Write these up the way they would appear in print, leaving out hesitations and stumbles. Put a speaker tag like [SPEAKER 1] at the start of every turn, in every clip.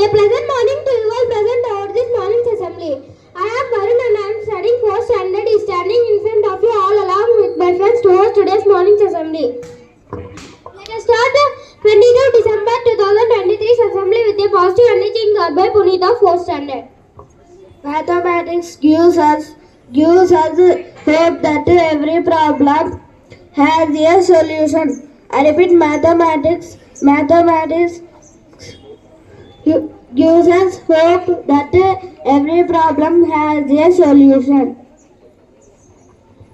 [SPEAKER 1] A pleasant morning to you all present over this morning's assembly. I am Varun and I am studying 4th standard is standing in front of you all along with my friends to host today's morning's assembly. Let us start the 22 December 2023's assembly with a positive energy in God by Puneet of 4th standard.
[SPEAKER 2] Mathematics gives us hope that every problem has a solution. I repeat, mathematics gives us hope that every problem has a solution.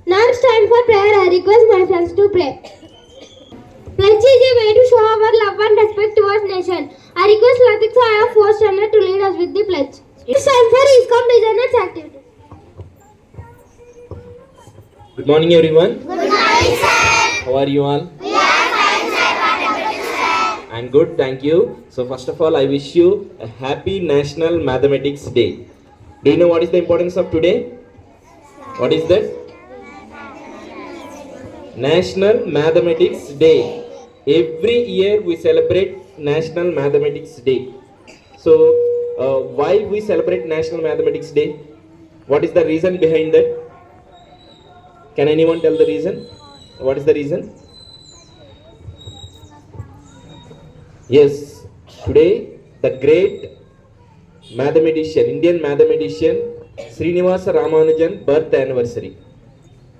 [SPEAKER 1] Now it's time for prayer. I request my friends to pray. Pledge is a way to show our love and respect towards nation. I request Latika of 4th standard to lead us with the pledge. It's time for ISKCON designers activity.
[SPEAKER 3] Good morning, everyone.
[SPEAKER 1] Good morning, sir.
[SPEAKER 3] How are you all?
[SPEAKER 1] We are fine, sir. What about you, sir?
[SPEAKER 3] I'm good, thank you. So first of all, I wish you a happy National Mathematics Day. Do you know what is the importance of today? What is that? National Mathematics Day. Every year we celebrate National Mathematics Day. So why we celebrate National Mathematics Day? What is the reason behind that? Can anyone tell the reason? What is the reason? Yes, today the great mathematician, Indian mathematician Srinivasa Ramanujan birth anniversary.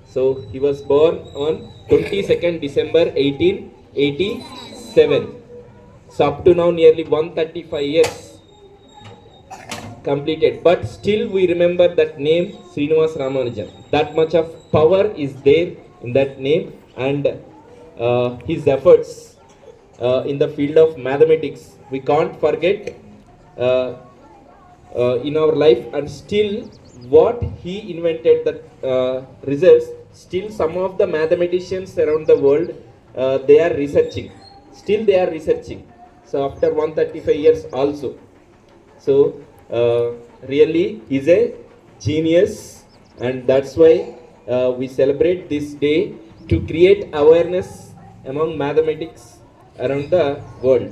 [SPEAKER 3] So he was born on 22nd December 1887. So up to now nearly 135 years completed, but still we remember that name, Srinivasa Ramanujan. That much of power is there in that name, and his efforts in the field of mathematics we can't forget in our life. And still what he invented, that results, still some of the mathematicians around the world they are researching, still they are researching, so after 135 years also. So really he's a genius, and that's why we celebrate this day to create awareness among mathematics around the world.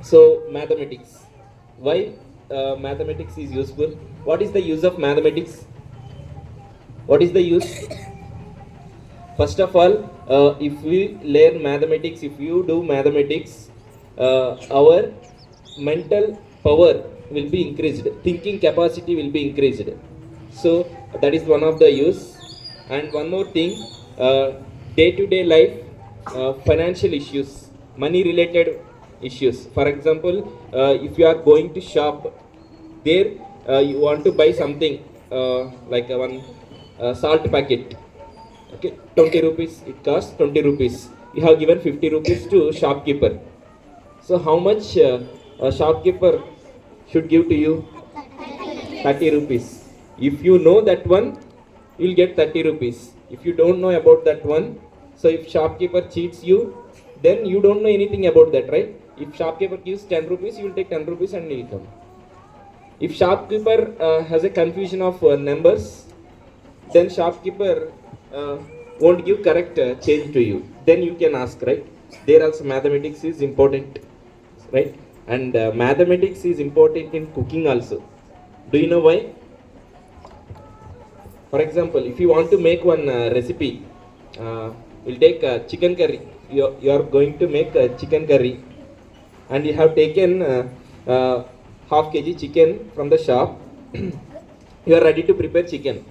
[SPEAKER 3] So mathematics, why mathematics is useful? What is the use of mathematics? What is the use? First of all, if we learn mathematics, if you do mathematics, our mental power will be increased, thinking capacity will be increased. So that is one of the use. And one more thing, day-to-day life, financial issues, money related issues. For example, if you are going to shop, there you want to buy something like one salt packet, okay, 20 rupees, it costs 20 rupees. You have given 50 rupees to shopkeeper. So how much a shopkeeper should give to you? 30 rupees. If you know that one, you will get 30 rupees. If you don't know about that one, so if shopkeeper cheats you, then you don't know anything about that, right? If shopkeeper gives 10 rupees, you will take 10 rupees and you will come. If shopkeeper has a confusion of numbers, then shopkeeper won't give correct change to you. Then you can ask, right? There also mathematics is important, right? And mathematics is important in cooking also. Do you know why? For example, if you want to make one recipe, we'll take chicken curry. You are going to make chicken curry, and you have taken half kg chicken from the shop. You are ready to prepare chicken.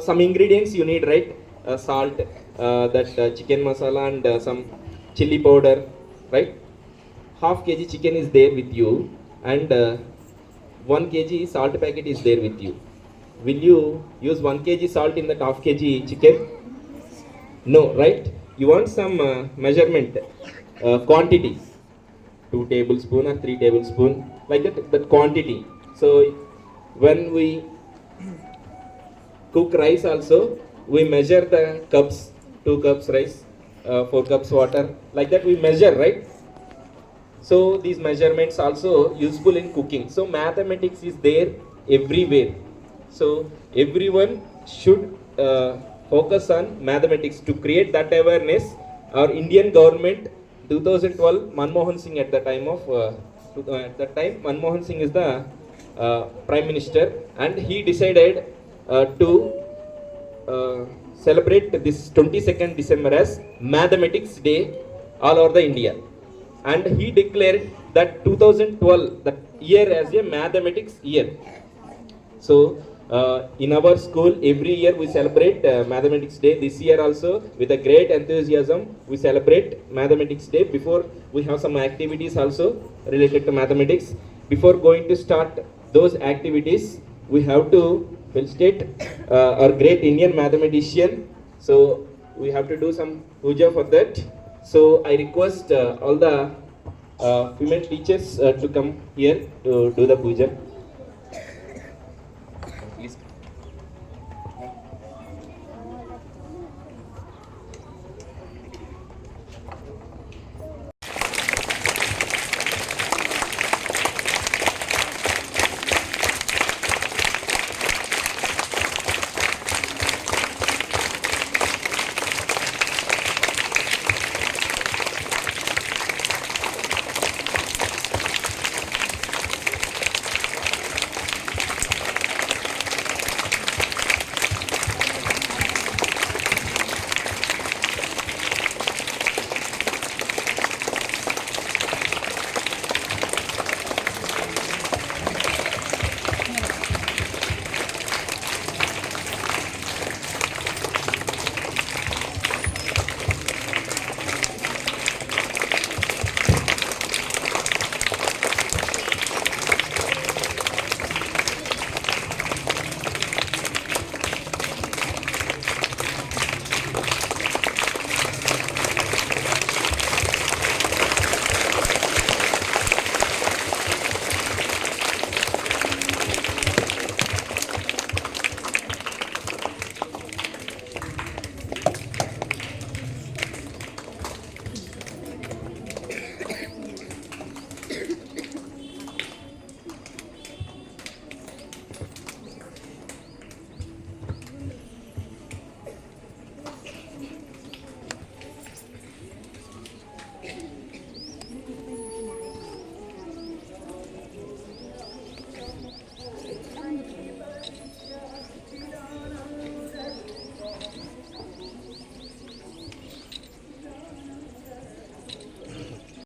[SPEAKER 3] Some ingredients you need, right? Salt, that chicken masala, and some chili powder, right? Half kg chicken is there with you, and 1 kg salt packet is there with you. Will you use 1 kg salt in that half kg chicken? No, right? You want some measurement, quantity, 2 tablespoon or 3 tablespoon, like that quantity. So when we cook rice also, we measure the cups, 2 cups rice, 4 cups water, like that we measure, right? So these measurements also useful in cooking. So mathematics is there everywhere. So everyone should focus on mathematics to create that awareness. Our Indian government 2012, Manmohan Singh at the time of At that time, Manmohan Singh is the Prime Minister, and he decided to celebrate this 22nd December as Mathematics Day all over the India. And he declared that 2012, that year, as a mathematics year. So in our school, every year we celebrate Mathematics Day. This year also, with a great enthusiasm, we celebrate Mathematics Day. Before, we have some activities also related to mathematics. Before going to start those activities, we have to felicitate our great Indian mathematician. So we have to do some puja for that. So I request all the female teachers to come here to do the puja. Please.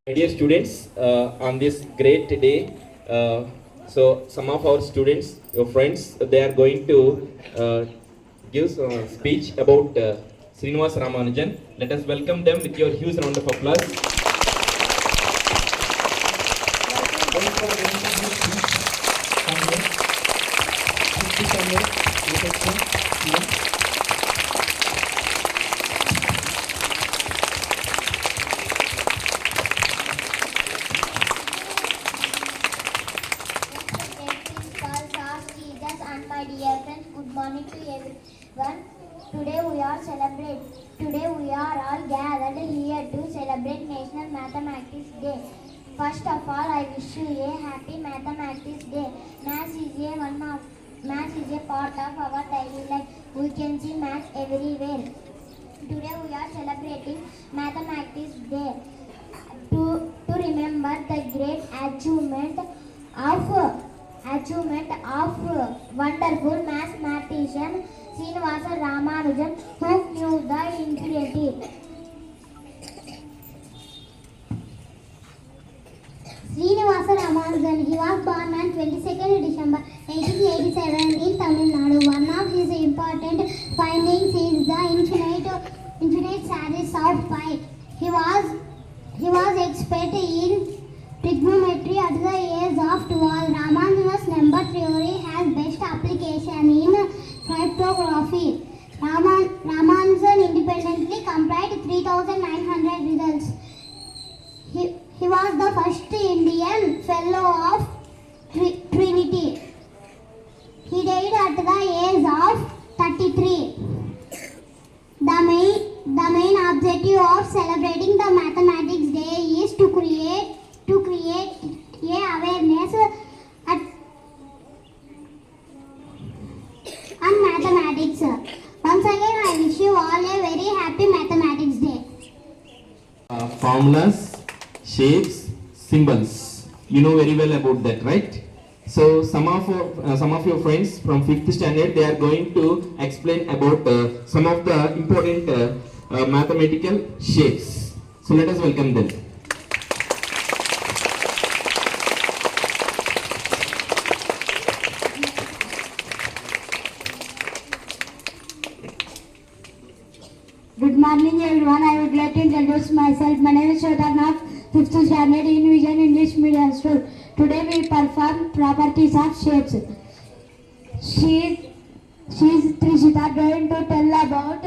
[SPEAKER 3] Dear students, on this great day, so some of our students, your friends, they are going to give a speech about Srinivas Ramanujan. Let us welcome them with your huge round of applause.
[SPEAKER 1] And my dear friends, good morning to everyone. Today we are all gathered here to celebrate National Mathematics Day. First of all, I wish you a happy Mathematics Day. Maths is a part of our daily life. We can see maths everywhere. Today we are celebrating Mathematics Day to remember the great achievement of wonderful mathematician Srinivasa Ramanujan, who knew the infinity. Srinivasa Ramanujan, he was born on 22nd December 1887 in Tamil Nadu. One of his important findings is the infinite series of pi. He was expert in trigonometry at the age of 12. Ramanujan's number theory has best application in cryptography. Ramanujan independently compiled 3,900 results. He was the first Indian Fellow of Trinity. He died at the age of 33. The main objective of celebrating the Mathematics Day is to create a awareness on mathematics. Once again, I wish you all a very happy Mathematics Day.
[SPEAKER 3] Formulas, shapes, symbols. You know very well about that, right? So some of your friends from 5th standard, they are going to explain about some of the important mathematical shapes. So let us welcome them.
[SPEAKER 2] Good morning everyone. I would like to introduce myself. My name is Shwetanaf, 5th standard in Vision English Medium School. Today we perform properties of shapes. She is Trishita going to tell about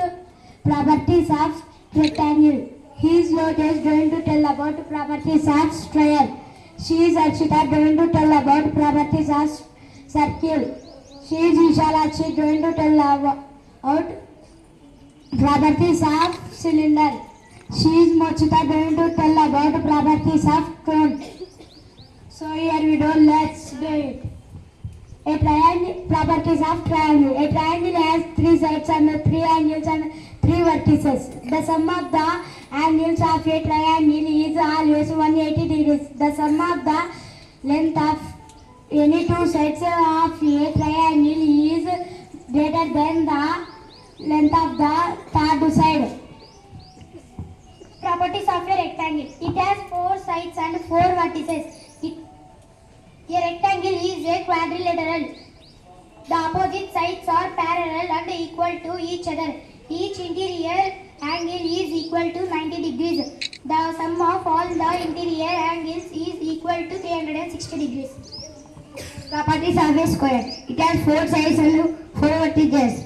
[SPEAKER 2] properties of rectangle. He is Lotus going to tell about properties of square. She is Arshita going to tell about properties of circle. She is Vishalachi going to tell about properties of cylinder. She is Mochita going to tell about properties of cone. So here we go, let's do it. A triangle, properties of triangle. A triangle has 3 sides and 3 angles and 3 vertices. The sum of the angles of a triangle is always 180 degrees. The sum of the length of any 2 sides of a triangle is greater than the length of the third side.
[SPEAKER 1] Properties of a rectangle. It has 4 sides and 4 vertices. A rectangle is a quadrilateral. The opposite sides are parallel and equal to each other. Each interior angle is equal to 90 degrees. The sum of all the interior angles is equal to 360 degrees.
[SPEAKER 2] Properties of a square. It has 4 sides and 4 vertices.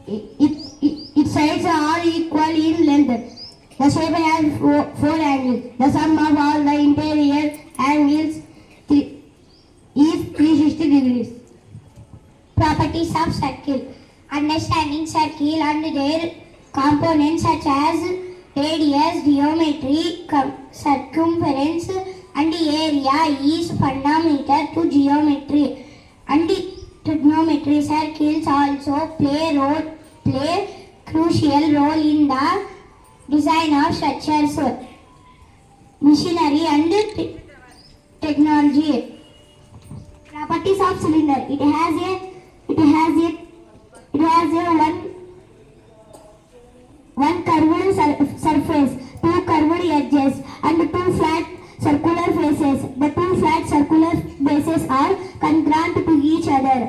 [SPEAKER 2] Its sides are equal in length. The shape has 4 angles. The sum of all the interior angles is 360 degrees.
[SPEAKER 1] Properties of circle. Understanding circle and their components such as radius, geometry, circumference and area is fundamental to geometry and trigonometry. Circles also play crucial role in the design of structures, machinery and technology. Properties of cylinder. It has one curved surface, 2 curved edges and 2 flat circular faces. The 2 flat circular bases are congruent to each other.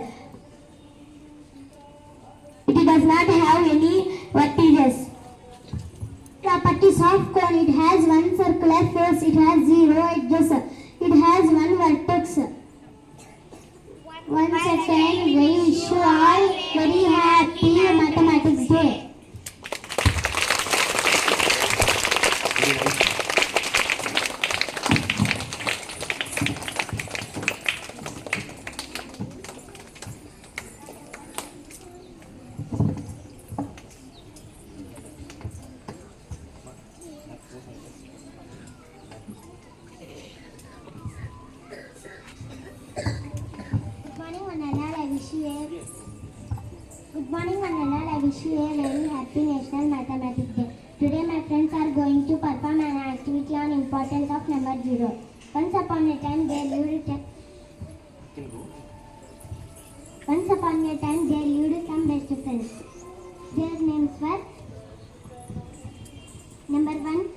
[SPEAKER 1] It does not have any vertices. Properties of cone. It has 1 circular face. It has 0 edges. It has 1 vertex. 1 second. We wish you all very happy Mathematics Day. Good morning, one and all. I wish you a very happy National Mathematics Day. Today, my friends are going to perform an activity on importance of number 0. Once upon a time, there lived some best friends. Their names were number 1,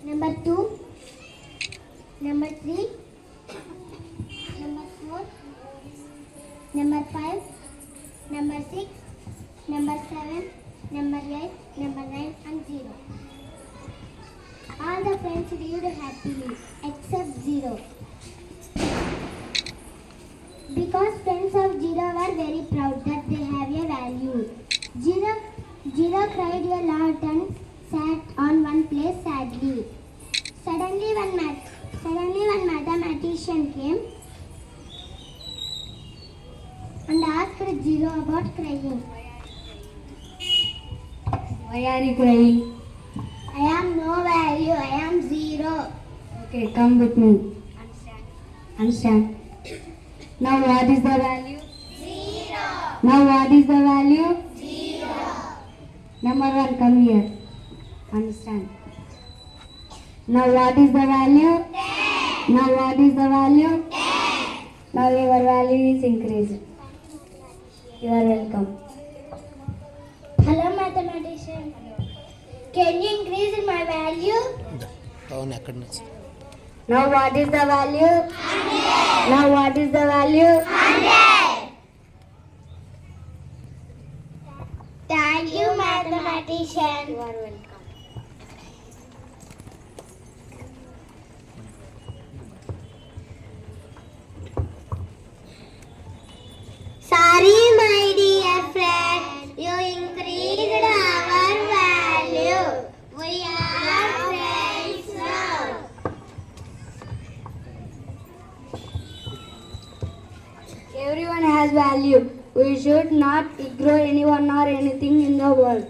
[SPEAKER 1] number 2, number 3, number 4, number 5, number 6, number 7, number 8, number 9 and 0. All the friends lived happily except 0. Because friends of 0 were very proud that they have a value. 0 cried a lot and sat on one place sadly. Suddenly one mathematician came and asked 0 about crying.
[SPEAKER 2] Why are you crying?
[SPEAKER 1] I am no value, I am 0.
[SPEAKER 2] Okay, come with me. Understand. Now what is the value?
[SPEAKER 1] 0.
[SPEAKER 2] Now what is the value?
[SPEAKER 1] 0.
[SPEAKER 2] Number 1, come here. Understand. Now what is the value?
[SPEAKER 1] 10.
[SPEAKER 2] Now what is the value? Now your value is increased. You are welcome.
[SPEAKER 1] Hello, mathematician. Can you increase my value?
[SPEAKER 4] అవును ఎక్కడి నుంచి
[SPEAKER 2] Now what is the value? 100. Now what is the value?
[SPEAKER 1] 100. Thank you, mathematician.
[SPEAKER 2] You are welcome.
[SPEAKER 1] Sorry, my dear friend, you increased our value. We are friends now.
[SPEAKER 2] Everyone has value. We should not ignore anyone or anything in the world.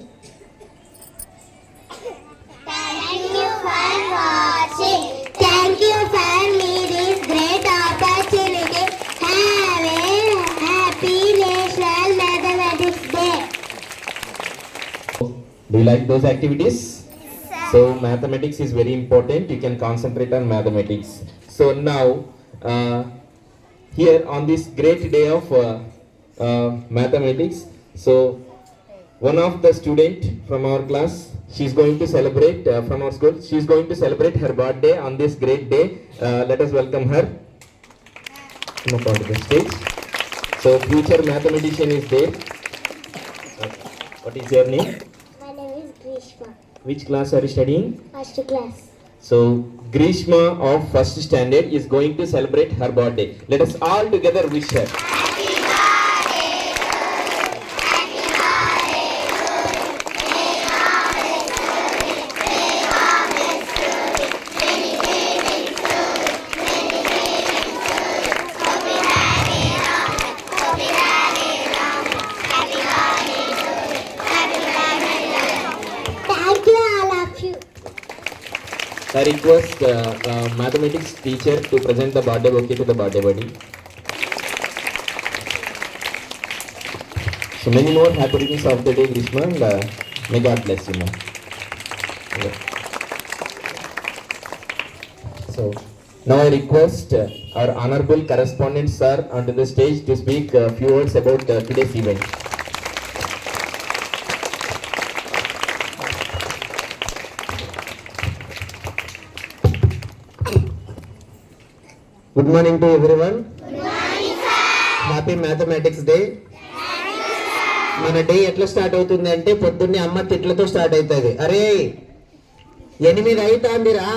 [SPEAKER 1] Thank you for watching. Thank you for me this great opportunity. Have a happy National Mathematics Day.
[SPEAKER 3] Do you like those activities? So mathematics is very important. You can concentrate on mathematics. So now, here on this great day of mathematics, so one of the student from our class, she's going to celebrate from our school. She's going to celebrate her birthday on this great day. Let us welcome her. Come up onto the stage. So future mathematician is there. What is your name?
[SPEAKER 1] My name is Grishma.
[SPEAKER 3] Which class are you studying?
[SPEAKER 1] First class.
[SPEAKER 3] So Grishma of first standard is going to celebrate her birthday. Let us all together wish her.
[SPEAKER 1] Thank you, all of you.
[SPEAKER 3] I request mathematics teacher to present the birthday bouquet to the birthday buddy. So many more happy returns of the day, Grishma, and may God bless you, ma'am. Yeah. So now I request our honorable correspondent sir onto the stage to speak a few words about today's event.
[SPEAKER 4] Good morning to everyone. Happy mathematics day. మన day ఎట్లా start అవుతుంది అంటే పొద్దున్నే అమ్మ తిట్లతో start అవుతుంది. అరే 8 అవుతుందిరా,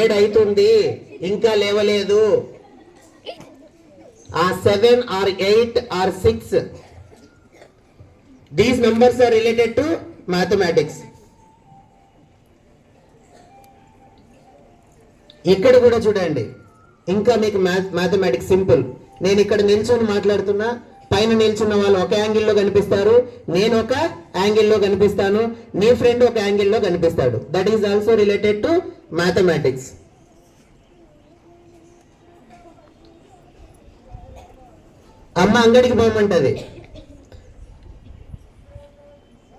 [SPEAKER 4] 7 అవుతుంది, ఇంకా లేవలేదు. ఆ 7 or 8 or 6, these numbers are related to mathematics. ఇక్కడ కూడా చూడండి, ఇంకా మీకు మ్యాథమెటిక్స్ సింపుల్. నేను ఇక్కడ నిల్చొని మాట్లాడుతున్నా, పైన నిల్చున్న వాళ్ళు ఒక యాంగిల్లో కనిపిస్తారు, నేను ఒక యాంగిల్లో కనిపిస్తాను, నీ ఫ్రెండ్ ఒక యాంగిల్లో కనిపిస్తాడు. That is also related to mathematics. అమ్మ అంగడికి పోమంటది,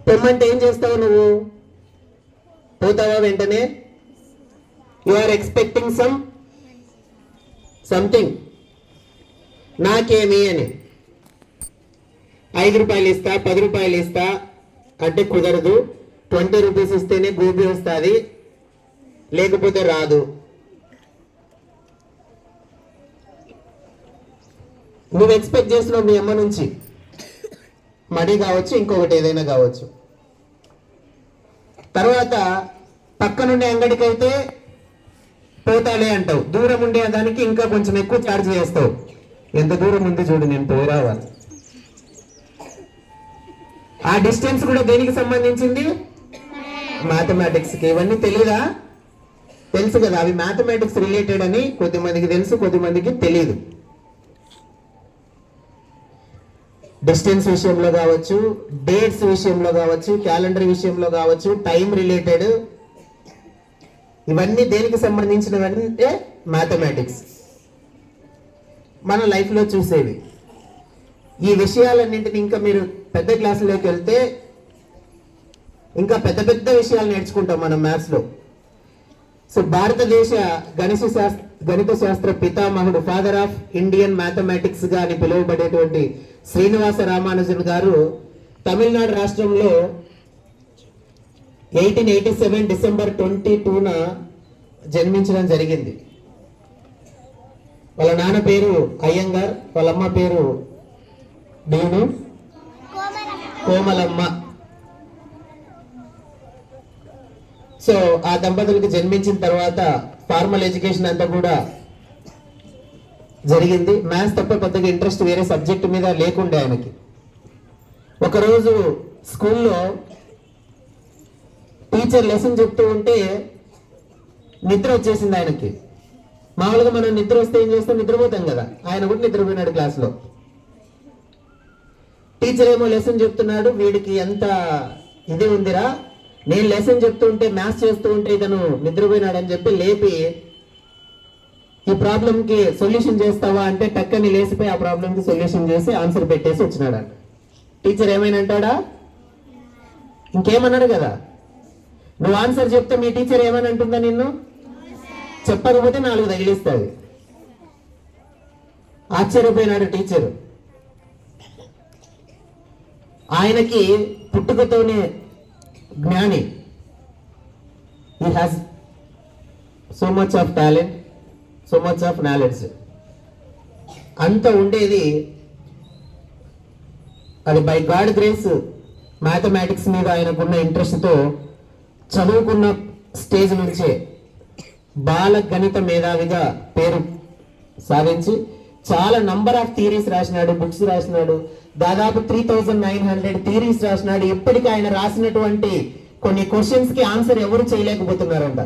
[SPEAKER 4] పొమ్మంటే ఏం చేస్తావు నువ్వు? పోతావా వెంటనే? You are expecting something. నాకేమి అని 5 రూపాయలు ఇస్తా, 10 రూపాయలు ఇస్తా అంటే కుదరదు. 20 రూపీస్ ఇస్తేనే గోబీ వస్తుంది, లేకపోతే రాదు. నువ్వు ఎక్స్పెక్ట్ చేస్తున్నావు మీ అమ్మ నుంచి, మడి కావచ్చు, ఇంకొకటి ఏదైనా కావచ్చు. తర్వాత పక్కనుండే అంగడికి అయితే పోతాలే అంటావు, దూరం ఉండే దానికి ఇంకా కొంచెం ఎక్కువ ఛార్జ్ చేస్తావు. ఎంత దూరం ఉంది చూడు, నేను పోయి రావాలి. ఆ డిస్టెన్స్ కూడా దేనికి సంబంధించింది? మ్యాథమెటిక్స్ కి. ఇవన్నీ తెలీదా? తెలుసు కదా, అవి మ్యాథమెటిక్స్ రిలేటెడ్ అని కొద్దిమందికి తెలుసు, కొద్దిమందికి తెలియదు. డిస్టెన్స్ విషయంలో కావచ్చు, డేట్స్ విషయంలో కావచ్చు, క్యాలెండర్ విషయంలో కావచ్చు, టైం రిలేటెడ్, ఇవన్నీ దేనికి సంబంధించినవంటే మ్యాథమెటిక్స్. మన లైఫ్లో చూసేవి ఈ విషయాలన్నింటినీ ఇంకా మీరు పెద్ద క్లాసులోకి వెళ్తే ఇంకా పెద్ద పెద్ద విషయాలు నేర్చుకుంటాం మనం మ్యాథ్స్లో. సో భారతదేశ గణిత శాస్త్ర పితామహుడు, ఫాదర్ ఆఫ్ ఇండియన్ మ్యాథమెటిక్స్ గా అని పిలువబడేటువంటి శ్రీనివాస రామానుజన్ గారు తమిళనాడు రాష్ట్రంలో 1887 డిసెంబర్ 22న జన్మించడం జరిగింది. వాళ్ళ నాన్న పేరు అయ్యంగార్, వాళ్ళ అమ్మ పేరు డీను కోమలమ్మ. సో ఆ దంపతులకు జన్మించిన తర్వాత ఫార్మల్ ఎడ్యుకేషన్ అంతా కూడా జరిగింది. మ్యాథ్స్ తప్ప పెద్దగా ఇంట్రెస్ట్ వేరే సబ్జెక్ట్ మీద లేకుండే ఆయనకి. ఒకరోజు స్కూల్లో టీచర్ లెసన్ చెప్తూ ఉంటే నిద్ర వచ్చేసింది ఆయనకి. మామూలుగా మనం నిద్ర వస్తే ఏం చేస్తాం, నిద్రపోతాం కదా. ఆయన కూడా నిద్రపోయినాడు క్లాస్లో. టీచర్ ఏమో లెసన్ చెప్తున్నాడు, వీడికి ఎంత ఇదే ఉందిరా, నేను లెసన్ చెప్తూ ఉంటే మ్యాథ్స్ చేస్తూ ఉంటే ఇతను నిద్రపోయినాడని చెప్పి లేపి ఈ ప్రాబ్లంకి సొల్యూషన్ చేస్తావా అంటే టక్కని లేసిపోయి ఆ ప్రాబ్లంకి సొల్యూషన్ చేసి ఆన్సర్ పెట్టేసి వచ్చినాడు. టీచర్ ఏమైనా అంటాడా? ఇంకేమన్నాడు కదా. నువ్వు ఆన్సర్ చెప్తే మీ టీచర్ ఏమని అంటుందా నిన్ను? చెప్పకపోతే 4 తగిలిస్తుంది. ఆశ్చర్యపోయినాడు టీచరు. ఆయనకి పుట్టుకతోనే జ్ఞాని. He has so much of talent, so much of knowledge. అంత ఉండేది. అది బై గాడ్ గ్రేస్ మ్యాథమెటిక్స్ మీద ఆయనకున్న ఇంట్రెస్ట్తో చదువుకున్న స్టేజ్ నుంచే బాల గణిత మేధావిగా పేరు సాధించి చాలా నంబర్ ఆఫ్ థియరీస్ రాసినాడు, బుక్స్ రాసినాడు. దాదాపు 3900 థియరీస్ రాసినాడు. ఇప్పటికీ ఆయన రాసినటువంటి కొన్ని క్వశ్చన్స్ కి ఆన్సర్ ఎవరు చేయలేకపోతున్నారంట.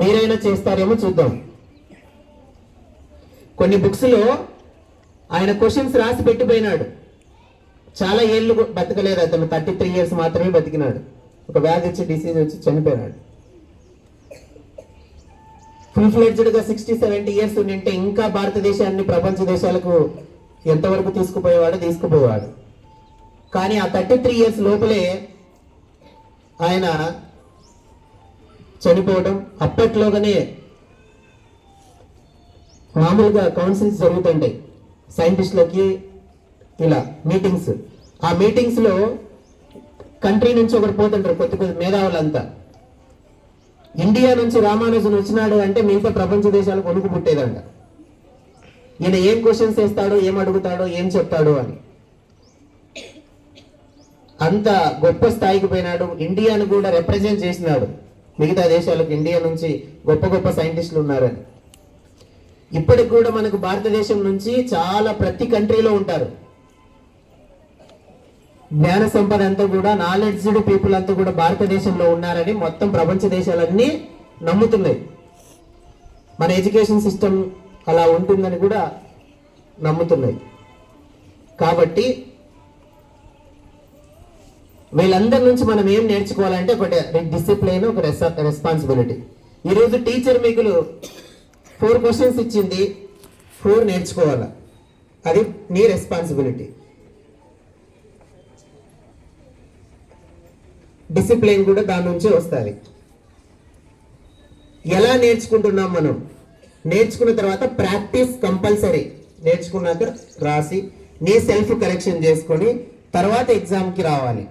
[SPEAKER 4] మీరైనా చేస్తారేమో చూద్దాం. కొన్ని బుక్స్ లో ఆయన క్వశ్చన్స్ రాసి పెట్టిపోయినాడు. చాలా ఏళ్ళు బతకలేదు అతను, 33 ఇయర్స్ మాత్రమే బతికినాడు. ఒక వ్యాధి వచ్చి డిసీజ్ వచ్చి చనిపోయినాడు. ఫుల్ ఫ్లెడ్జ్డ్ గా 60-70 ఇయర్స్ ఉంటే ఇంకా భారతదేశాన్ని ప్రపంచ దేశాలకు ఎంతవరకు తీసుకుపోయేవాడు. కానీ ఆ 33 ఇయర్స్ లోపలే ఆయన చనిపోవడం. అప్పట్లోగానే మామూలుగా కౌన్సిల్స్ జరుగుతుంటాయి సైంటిస్టులకి, ఇలా మీటింగ్స్. ఆ మీటింగ్స్ లో కంట్రీ నుంచి ఒకరు పోతుంటారు, కొద్ది మేధావులంతా. ఇండియా నుంచి రామానుజన్ వచ్చినాడు అంటే మిగతా ప్రపంచ దేశాలకు వణుకు పుట్టేదంట. ఈయన ఏం క్వశ్చన్స్ వేస్తాడో, ఏం అడుగుతాడో, ఏం చెప్తాడో అని. అంత గొప్ప స్థాయికి పోయినాడు. ఇండియాను కూడా రిప్రజెంట్ చేసినాడు మిగతా దేశాలకు. ఇండియా నుంచి గొప్ప గొప్ప సైంటిస్టులు ఉన్నారని. ఇప్పటికి కూడా మనకు భారతదేశం నుంచి చాలా ప్రతి కంట్రీలో ఉంటారు. జ్ఞాన సంపద అంతా కూడా, నాలెడ్జ్డ్ పీపుల్ అంతా కూడా భారతదేశంలో ఉన్నారని మొత్తం ప్రపంచ దేశాలన్నీ నమ్ముతున్నాయి. మన ఎడ్యుకేషన్ సిస్టమ్ అలా ఉంటుందని కూడా నమ్ముతున్నాయి. కాబట్టి వీళ్ళందరి నుంచి మనం ఏం నేర్చుకోవాలంటే ఒకటి డిసిప్లైన్, ఒక రెస్పాన్సిబిలిటీ. ఈరోజు టీచర్ మీకు 4 క్వశ్చన్స్ ఇచ్చింది, 4 నేర్చుకోవాలా. అది నీ రెస్పాన్సిబిలిటీ. డిసిప్లైన్ కూడా దాని నుంచే వస్తుంది. ఎలా నేర్చుకుంటున్నాం మనం? నేర్చుకున్న తర్వాత ప్రాక్టీస్ కంపల్సరీ. నేర్చుకున్నాక రాసి నీ సెల్ఫ్ కరెక్షన్ చేసుకొని తర్వాత ఎగ్జామ్కి రావాలి.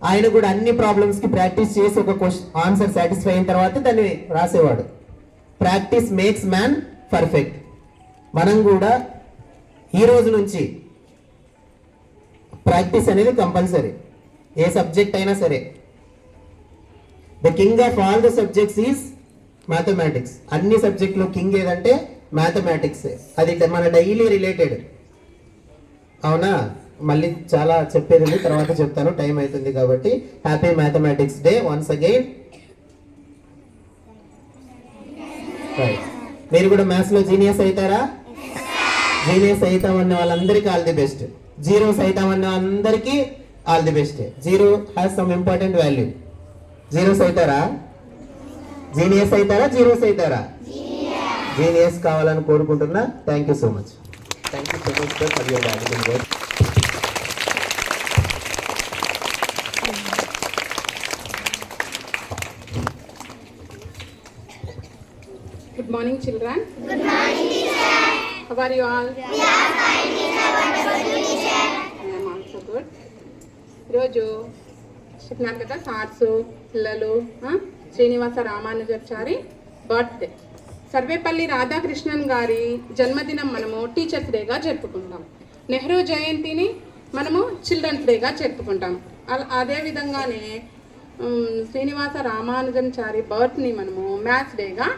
[SPEAKER 4] ఆయన కూడా అన్ని ప్రాబ్లమ్స్కి ప్రాక్టీస్ చేసి ఒక ఆన్సర్ సాటిస్ఫై అయిన తర్వాత దాన్ని రాసేవాడు. Practice makes man perfect. మనం కూడా ఈ రోజు నుంచి ప్రాక్టీస్ అనేది కంపల్సరీ. ఏ సబ్జెక్ట్ అయినా సరే. The king of all the subjects is mathematics. అన్ని సబ్జెక్ట్లో కింగ్ ఏదంటే మ్యాథమెటిక్స్. అది మన డైలీ రిలేటెడ్. అవునా? మళ్ళీ చాలా చెప్పేది ఉంది, తర్వాత చెప్తాను, టైం అవుతుంది కాబట్టి. Happy mathematics day once again. మీరు కూడా మ్యాథ్స్ లో జీనియస్ అవుతారా? జీనియస్ అవుతామన్న వాళ్ళందరికీ ఆల్ ది బెస్ట్. జీరోస్ అవుతామన్న అందరికీ all the best. Zero has some important value. Zeros అవుతారా? జీనియస్ అవుతారా? జీరోస్ అవుతారా? జీనియస్ కావాలని కోరుకుంటున్నా. Thank you so much. Thank you so much for your valuable work.
[SPEAKER 5] Good morning, children. Good morning, teacher. How are you all? We are fine, teacher. Wonderful, teacher. I am also good. ఈరోజు చెప్పినారు కదా sirs పిల్లలు Srinivasa Ramanujachari birthday. Sarvepalli Radhakrishnan గారి జన్మదినం మనము teachers డేగా జరుపుకుంటాం. నెహ్రూ జయంతిని మనము చిల్డ్రన్స్ డేగా జరుపుకుంటాం. అదేవిధంగానే శ్రీనివాస రామానుజాచారి బర్త్ని మనము మ్యాథ్స్ డేగా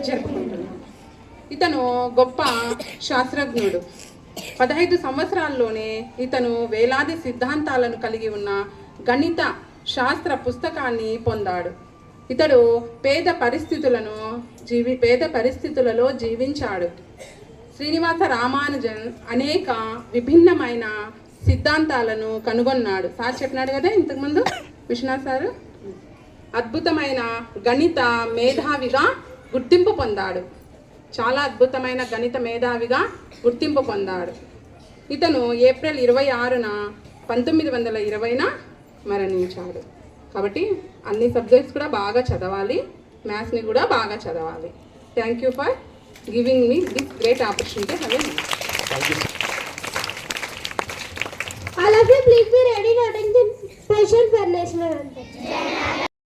[SPEAKER 5] జరుపుకుంటున్నాం. ఇతను గొప్ప శాస్త్రజ్ఞుడు. 15 సంవత్సరాల్లోనే ఇతను వేలాది సిద్ధాంతాలను కలిగి ఉన్న గణిత శాస్త్ర పుస్తకాన్ని పొందాడు. ఇతడు పేద పరిస్థితులలో జీవించాడు. శ్రీనివాస రామానుజన్ అనేక విభిన్నమైన సిద్ధాంతాలను కనుగొన్నాడు. సార్ చెప్పినాడు కదా ఇంతకుముందు విశ్వనాథ్ సారు. అద్భుతమైన గణిత మేధావిగా గుర్తింపు పొందాడు. చాలా అద్భుతమైన గణిత మేధావిగా గుర్తింపు పొందాడు. ఇతను ఏప్రిల్ 26న 1920న మరణించాడు. కాబట్టి అన్ని సబ్జెక్ట్స్ కూడా బాగా చదవాలి, మ్యాథ్స్ని కూడా బాగా చదవాలి. Thank you for giving me this great opportunity.
[SPEAKER 1] All of you please be ready to attention for national anthem.